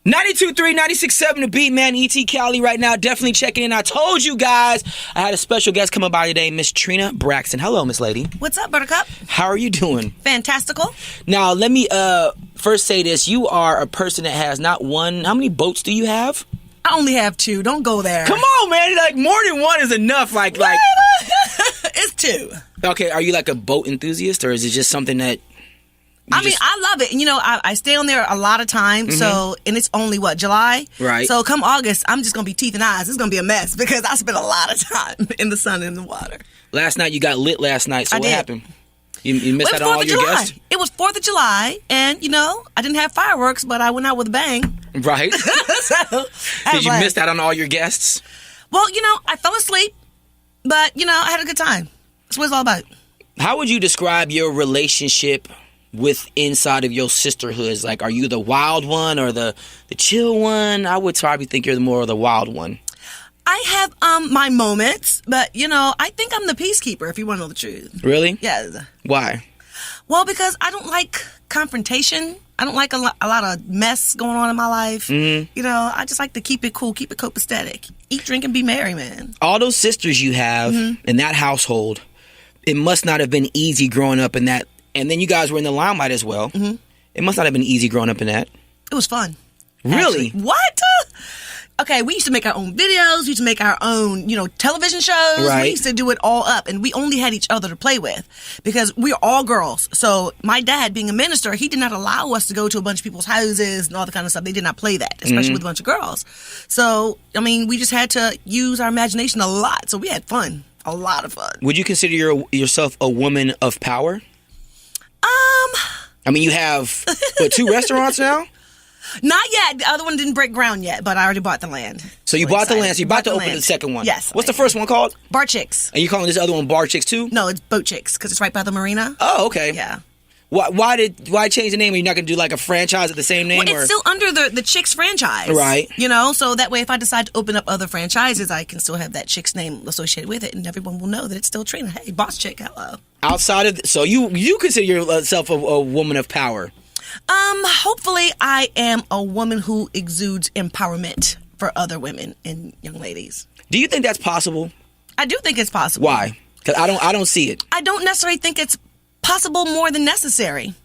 92.3, 96.7 The Beat, man. E.T. Cali right now. Definitely checking in. I told you guys I had a special guest coming by today, Miss Trina Braxton. Hello, Miss Lady. What's up, Buttercup? How are you doing? Fantastical. Now, let me first say this. You are a person that has not one. How many boats do you have? I only have 2. Don't go there. Come on, man. Like, more than one is enough. Like It's 2. Okay, are you like a boat enthusiast, or is it just something that... I mean, I love it. And, you know, I stay on there a lot of time. Mm-hmm. So, and it's only, July? Right. So, come August, I'm just going to be teeth and eyes. It's going to be a mess because I spent a lot of time in the sun and in the water. Last night, you got lit last night. So, what happened? You missed out on all your guests? It was 4th of July. And, you know, I didn't have fireworks, but I went out with a bang. Right. Did you miss out on all your guests? Well, you know, I fell asleep. But, you know, I had a good time. That's what it's all about. How would you describe your relationship with inside of your sisterhoods? Like, are you the wild one or the chill one? I would probably think you're more of the wild one. I have my moments, but, you know, I think I'm the peacekeeper, if you want to know the truth. Really? Yes. Why? Well, because I don't like confrontation. I don't like a lot of mess going on in my life. Mm-hmm. You know, I just like to keep it cool, keep it copacetic. Eat, drink, and be merry, man. All those sisters you have in that household, it must not have been easy growing up in that. And then you guys were in the limelight as well. Mm-hmm. It must not have been easy growing up in that. It was fun. Really? Actually. What? Okay, we used to make our own videos. We used to make our own, you know, television shows. Right. We used to do it all up. And we only had each other to play with because we're all girls. So my dad, being a minister, he did not allow us to go to a bunch of people's houses and all the kind of stuff. They did not play that, especially with a bunch of girls. So, I mean, we just had to use our imagination a lot. So we had fun. A lot of fun. Would you consider yourself a woman of power? I mean, you have, 2 restaurants now? Not yet. The other one didn't break ground yet, but I already bought the land. So you bought the land. So you're about to open the second one. Yes. What's the first one called? Bar Chicks. And you calling this other one Bar Chicks too? No, it's Boat Chicks because it's right by the marina. Oh, okay. Yeah. Why change the name? Are you not going to do like a franchise at the same name? Well, it's still under the Chicks franchise. Right. You know, so that way if I decide to open up other franchises, I can still have that Chicks name associated with it and everyone will know that it's still Trina. Hey, Boss Chick, hello. Outside of... So you consider yourself a woman of power? Hopefully I am a woman who exudes empowerment for other women and young ladies. Do you think that's possible? I do think it's possible. Why? Because I don't see it. I don't necessarily think it's possible more than necessary.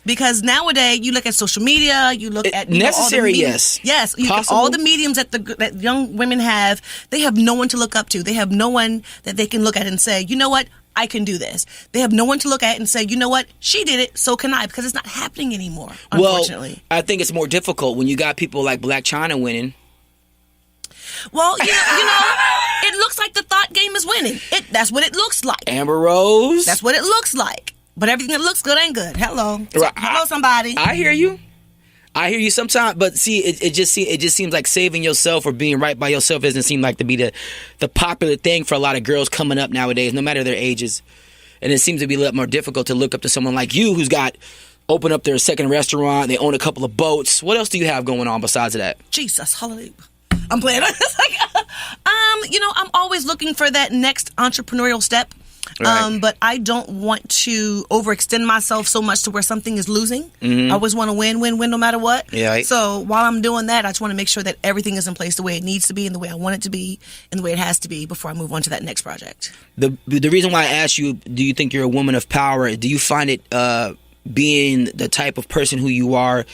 Because nowadays, you look at social media, you look at... necessary, yes. Yes. You look at all the mediums that young women have. They have no one to look up to. They have no one that they can look at and say, you know what? I can do this. They have no one to look at and say, you know what? She did it, so can I. Because it's not happening anymore, unfortunately. Well, I think it's more difficult when you got people like Black China winning. Well, you know, it looks like the thought game is winning. That's what it looks like. Amber Rose. That's what it looks like. But everything that looks good ain't good. Hello. Hello, somebody. I hear you. Sometimes, but see, it just seems like saving yourself or being right by yourself doesn't seem like to be the popular thing for a lot of girls coming up nowadays, no matter their ages. And it seems to be a lot more difficult to look up to someone like you who's opened up their second restaurant. They own a couple of boats. What else do you have going on besides of that? Jesus, hallelujah. I'm playing. You know, I'm always looking for that next entrepreneurial step. Right. But I don't want to overextend myself so much to where something is losing. Mm-hmm. I always want to win no matter what. Yeah, right. So while I'm doing that, I just want to make sure that everything is in place the way it needs to be and the way I want it to be and the way it has to be before I move on to that next project. The reason why I asked you, do you think you're a woman of power? Do you find it being the type of person who you are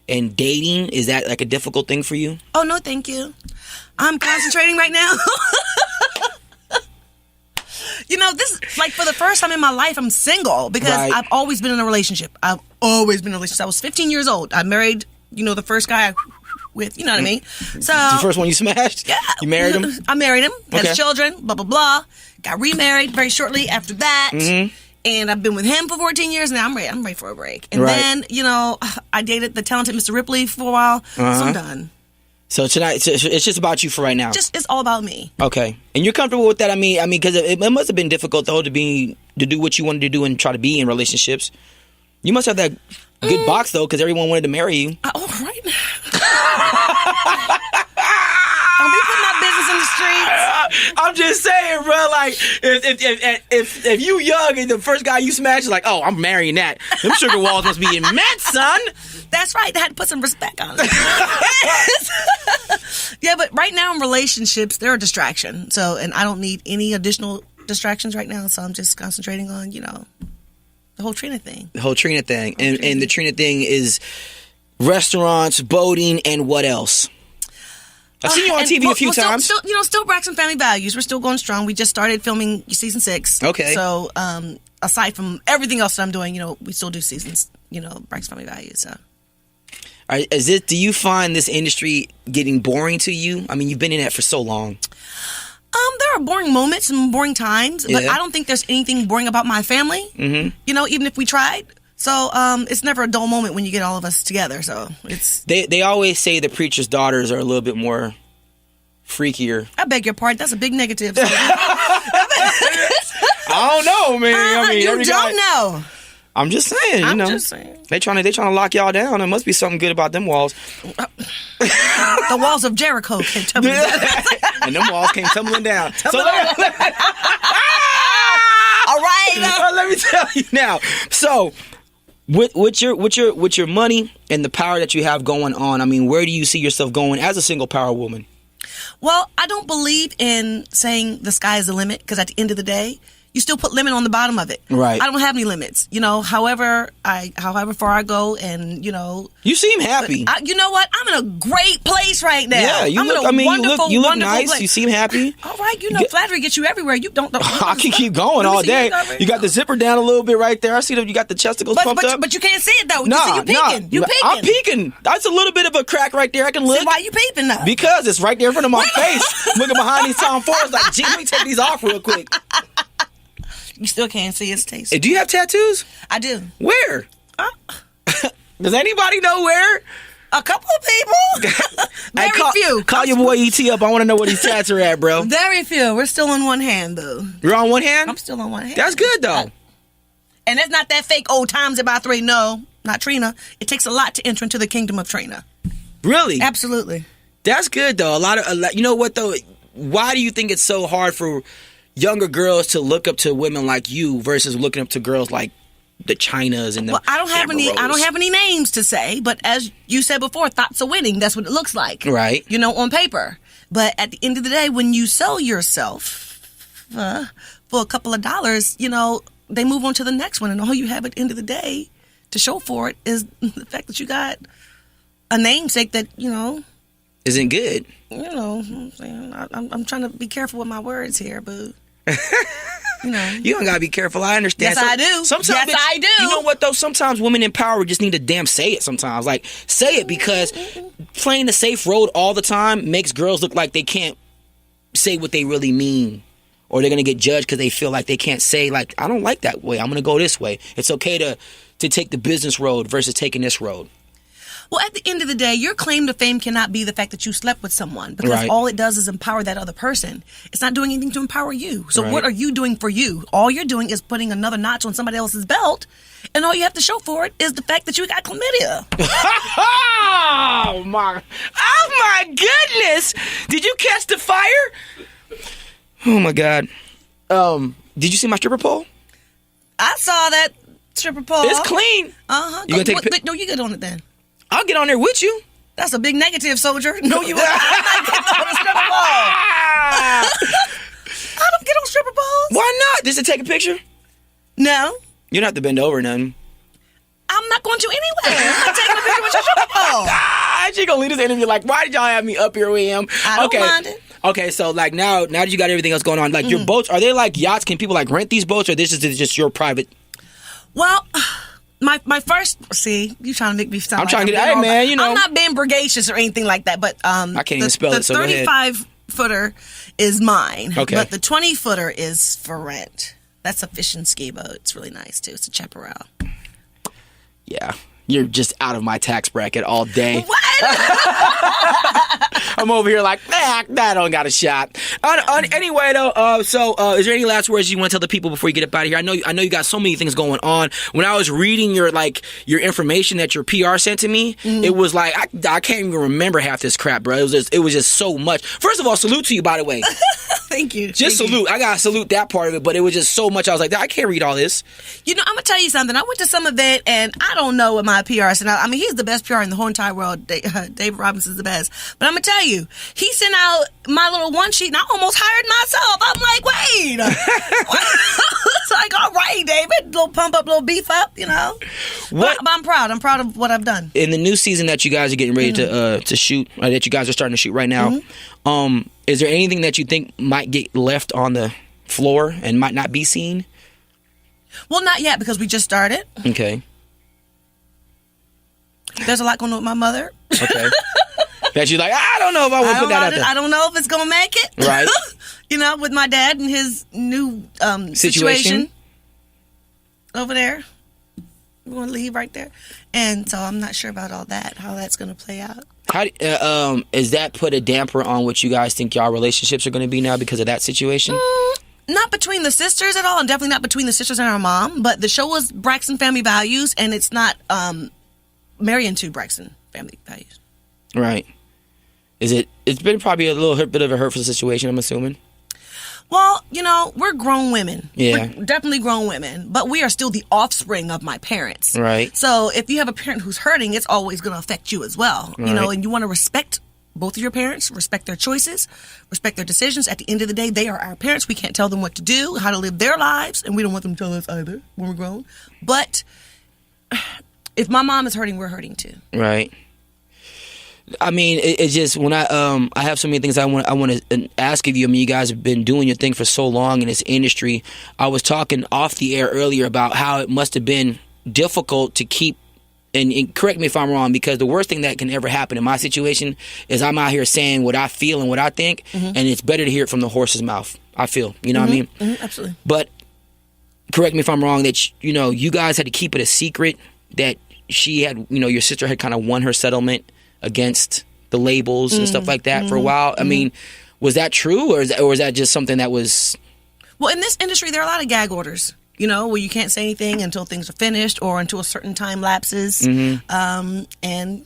and dating, is that like a difficult thing for you? Oh, no, thank you. I'm concentrating right now. You know, this is like for the first time in my life, I'm single because I've always been in a relationship. I was 15 years old. I married, you know, the first guy with, you know what I mean? So the first one you smashed? Yeah. You married him? I married him. Had children, blah, blah, blah. Got remarried very shortly after that. Mm-hmm. And I've been with him for 14 years now. I'm ready for a break. And then, you know, I dated the talented Mr. Ripley for a while. So I'm done. So tonight, it's just about you for right now. It's all about me. Okay, and you're comfortable with that? I mean, because it must have been difficult though to do what you wanted to do and try to be in relationships. You must have that good box though, because everyone wanted to marry you. Oh, right. Don't be putting my business niggas in the streets. I'm just saying, bro. Like, if you young and the first guy you smash is like, oh, I'm marrying that. Them sugar walls must be immense, son. That's right. They had to put some respect on it. Yeah, but right now in relationships, they're a distraction. So, and I don't need any additional distractions right now. So I'm just concentrating on, the whole Trina thing. The whole Trina thing. And the Trina thing is restaurants, boating, and what else? I've seen you on TV a few times. Still Braxton Family Values. We're still going strong. We just started filming season 6. Okay. So, aside from everything else that I'm doing, we still do seasons, Braxton Family Values. So. All right, do you find this industry getting boring to you? I mean, you've been in it for so long. There are boring moments and boring times, but I don't think there's anything boring about my family. Mm-hmm. Even if we tried. So it's never a dull moment when you get all of us together. So it's they always say the preacher's daughters are a little bit more freakier. I beg your pardon. That's a big negative. I don't know, man. I mean, you don't know. I'm just saying. Just saying. They trying to lock y'all down. There must be something good about them walls. The walls of Jericho came tumbling down. And them walls came tumbling down. All right. Let me tell you now. So, with your money and the power that you have going on, I mean, where do you see yourself going as a single power woman? Well, I don't believe in saying the sky is the limit, because at the end of the day, you still put limit on the bottom of it. Right. I don't have any limits. However far I go, and you seem happy. You know what? I'm in a great place right now. Yeah, you look nice. Place. You seem happy. All right, flattery gets you everywhere. You don't. I can keep going all day. You got the zipper down a little bit right there. I see that you got the chesticles pumped up. But you can't see it though. You peeking. You peeking. I'm peeking. That's a little bit of a crack right there. I can look. So why you peeping though? Because it's right there in front of my face. Looking behind these Tom Fords like, gee, let me take these off real quick. You still can't see his taste. Do you have tattoos? I do. Where? Does anybody know where? A couple of people. Very few. Call your boy ET up. I want to know where these tats are at, bro. Very few. We're still on one hand, though. You're on one hand? I'm still on one hand. That's good, though. And that's not that fake old times about 3. No, not Trina. It takes a lot to enter into the kingdom of Trina. Really? Absolutely. That's good, though. You know what, though? Why do you think it's so hard for younger girls to look up to women like you versus looking up to girls like the Chinas and the I don't have any names to say, but as you said before, thoughts are winning. That's what it looks like, right? On paper. But at the end of the day, when you sell yourself for a couple of dollars, they move on to the next one, and all you have at the end of the day to show for it is the fact that you got a namesake that isn't good. I'm trying to be careful with my words here, but. You don't gotta be careful. I understand. Yes, I do. Sometimes I do. You know what though? Sometimes women in power just need to damn say it. Sometimes, like say it, because playing the safe road all the time makes girls look like they can't say what they really mean, or they're gonna get judged because they feel like they can't say like, I don't like that way. I'm gonna go this way. It's okay to take the business road versus taking this road. Well, at the end of the day, your claim to fame cannot be the fact that you slept with someone, because all it does is empower that other person. It's not doing anything to empower you. So what are you doing for you? All you're doing is putting another notch on somebody else's belt, and all you have to show for it is the fact that you got chlamydia. Oh my goodness! Did you catch the fire? Oh my God! Did you see my stripper pole? I saw that stripper pole. It's clean. You gonna take no, you get on it then. I'll get on there with you. That's a big negative, soldier. No, you won't. I'm not getting on a stripper pole. I don't get on stripper poles. Why not? Just to take a picture? No. You don't have to bend over or nothing. I'm not going to anyway. I'm not taking a picture with your stripper pole. She's gonna leave this interview like, why did y'all have me up here with him? I don't mind it. Okay, so like now that you got everything else going on, like your boats, are they like yachts? Can people like rent these boats, or this is just your private? Well, my first, see, you trying to make me sound. I'm trying to get, hey man, I'm not being bragacious or anything like that, but I can't even spell it. So go ahead. The 35-footer is mine, okay, but the 20-footer is for rent. That's a fishing ski boat. It's really nice too. It's a chaparral. Yeah, you're just out of my tax bracket all day. What? I'm over here like, nah, I don't got a shot. Anyway, though, so is there any last words you want to tell the people before you get up out of here? I know you got so many things going on. When I was reading your information that your PR sent to me, it was like I can't even remember half this crap, bro. It was just so much. First of all, salute to you, by the way. Thank you. Just Thank salute. I gotta salute that part of it, but it was just so much. I was like, I can't read all this. You know, I'm gonna tell you something. I went to some event, and I don't know what my PR said. I mean, he's the best PR in the whole entire world. David Robinson's the best. But I'm gonna tell you, he sent out my little one sheet, and I almost hired myself. I'm like, wait. It's like, all right, David, little pump up, little beef up, you know. But I'm proud. I'm proud of what I've done. In the new season that you guys are getting ready to shoot, or that you guys are starting to shoot right now, is there anything that you think might get left on the floor and might not be seen? Well, not yet, because we just started. Okay. There's a lot going on with my mother. Okay. That you're like, I don't know if I want to put that out there. I don't know if it's going to make it. Right. You know, with my dad and his new situation over there. We're going to leave right there. And so I'm not sure about all that, how that's going to play out. How is that put a damper on what you guys think y'all relationships are going to be now because of that situation? Not between the sisters at all, and definitely not between the sisters and our mom. But the show was Braxton Family Values, and it's not marrying to Braxton Family Values. Right. It's been probably a little bit of a hurtful situation, I'm assuming. Well, you know, we're grown women. Yeah. We're definitely grown women, but we are still the offspring of my parents. Right. So if you have a parent who's hurting, it's always going to affect you as well. Right. You know, and you want to respect both of your parents, respect their choices, respect their decisions. At the end of the day, they are our parents. We can't tell them what to do, how to live their lives, and we don't want them to tell us either when we're grown. But if my mom is hurting, we're hurting too. Right. I mean, it's just when I have so many things I want to ask of you. I mean, you guys have been doing your thing for so long in this industry. I was talking off the air earlier about how it must have been difficult to keep. And correct me if I'm wrong, because the worst thing that can ever happen in my situation is I'm out here saying what I feel and what I think, and it's better to hear it from the horse's mouth. I feel, you know what I mean? Absolutely. But correct me if I'm wrong, that you guys had to keep it a secret that she had, your sister had kind of won her settlement against the labels and stuff like that for a while. I mean, was that true, or is that just something that was? Well, in this industry, there are a lot of gag orders. Where you can't say anything until things are finished or until a certain time lapses. And,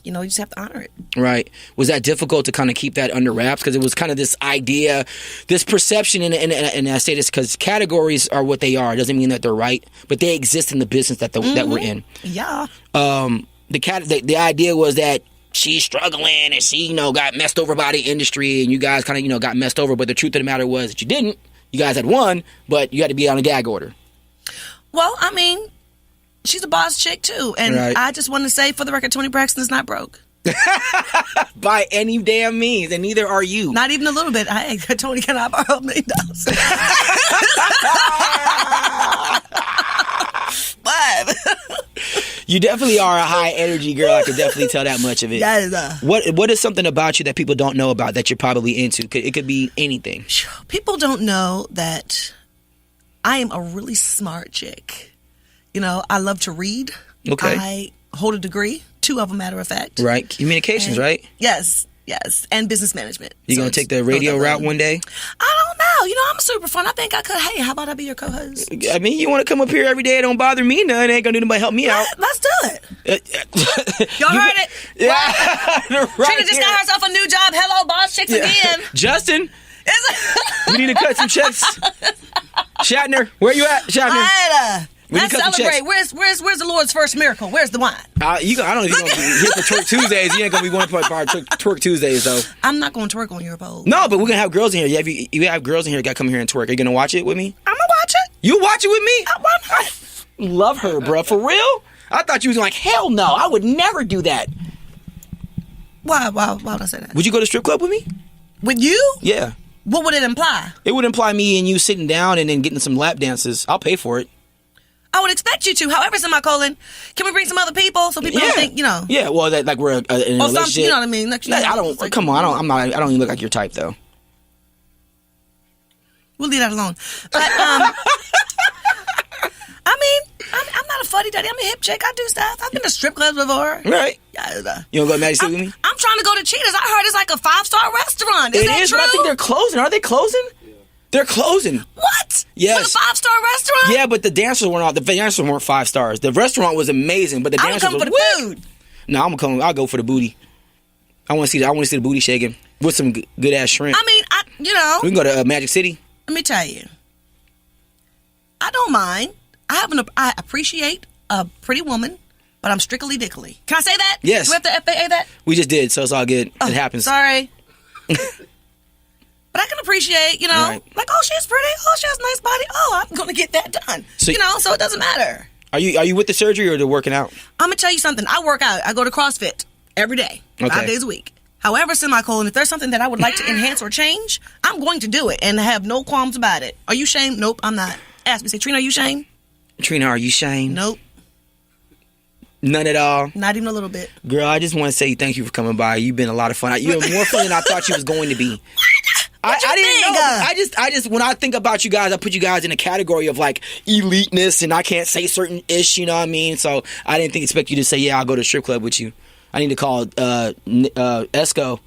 you just have to honor it. Right. Was that difficult to kind of keep that under wraps? Because it was kind of this idea, this perception, and I say this because categories are what they are. It doesn't mean that they're right, but they exist in the business that we're in. Yeah. The idea was that she's struggling and she, got messed over by the industry, and you guys kind of, got messed over. But the truth of the matter was that you didn't. You guys had won, but you had to be on a gag order. Well, I mean, she's a boss chick, too. And right. I just want to say, for the record, Toni Braxton is not broke. By any damn means, and neither are you. Not even a little bit. Toni cannot borrow $1 million. But you definitely are a high energy girl. I could definitely tell that much of it. Yes. What is something about you that people don't know about that you're probably into? It could be anything. People don't know that I am a really smart chick. I love to read. Okay. I hold a degree, 2 of them, matter of fact. Right. Communications, right? Yes. And business management. You going to take the radio route one day? I don't know. I'm super fun. I think I could. Hey, how about I be your co-host? I mean, you want to come up here every day? It don't bother me none. It ain't going to do nobody help me out. Let's do it. Y'all heard it? Yeah. Right. Trina just got herself a new job. Hello, boss chicks again. Justin. We need to cut some checks. Shatner, where you at, Shatner? Let's celebrate. Where's the Lord's first miracle? Where's the wine? I don't know if you're going to be here for Twerk Tuesdays. You ain't going to be going for our Twerk Tuesdays, though. I'm not going to twerk on your pole. No, but we're going to have girls in here. You have girls in here that got to come here and twerk. Are you going to watch it with me? I'm going to watch it. You watch it with me? Why not? Love her, bro. For real? I thought you was like, hell no. I would never do that. Why would I say that? Would you go to strip club with me? With you? Yeah. What would it imply? It would imply me and you sitting down and then getting some lap dances. I'll pay for it. I would expect you to. However, semicolon, can we bring some other people so people don't think, Yeah, well, that like we're in a relationship. You know what I mean? Come on, I don't even look like your type, though. We'll leave that alone. But, I mean, I'm not a fuddy-duddy. I'm a hip chick. I do stuff. I've been to strip clubs before. Right. Yeah. You want to go to Magic City with me? I'm trying to go to Cheetah's. I heard it's like a 5-star restaurant. Is that true? But I think they're closing. Are they closing? Yeah. They're closing. What? Yes. For the 5-star restaurant? Yeah, but the dancers weren't. The dancers weren't 5 stars. The restaurant was amazing, but the dancers. I'm coming for the food. No, I'll go for the booty. I want to see the booty shaking with some good ass shrimp. I mean, we can go to Magic City. Let me tell you, I don't mind. I appreciate a pretty woman, but I'm strictly dickly. Can I say that? Yes. Do we have to FAA that? We just did, so it's all good. It happens. Sorry. But I can appreciate, Right. like, oh, she's pretty. Oh, she has a nice body. Oh, I'm going to get that done. So, so it doesn't matter. Are you with the surgery or the working out? I'm going to tell you something. I work out. I go to CrossFit every day, 5 days a week. However, semicolon, if there's something that I would like to enhance or change, I'm going to do it and have no qualms about it. Are you shamed? Nope, I'm not. Ask me, say, Trina, are you shamed? Trina, are you shamed? Nope. None at all? Not even a little bit. Girl, I just want to say thank you for coming by. You've been a lot of fun. You're more fun than I thought you was going to be. I didn't know. I just when I think about you guys, I put you guys in a category of like eliteness, and I can't say certain ish. You know what I mean? So I didn't expect you to say, "Yeah, I'll go to a strip club with you." I need to call Esco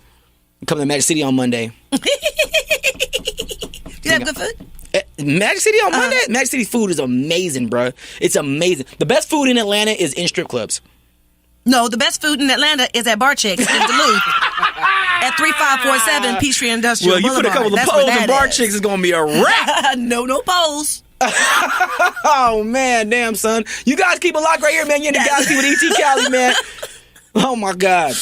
and come to Magic City on Monday. Do you have good food? Magic City on Monday? Magic City food is amazing, bro. It's amazing. The best food in Atlanta is in strip clubs. No, the best food in Atlanta is at Bar Chicks in Duluth. At 3547 Peachtree Industrial Boulevard. Well, you put a couple of poles in Bar Chicks, it's going to be a wrap. No poles. Oh, man. Damn, son. You guys keep a lock right here, man. You're in the Galaxy with E.T. Cali, man. Oh, my God.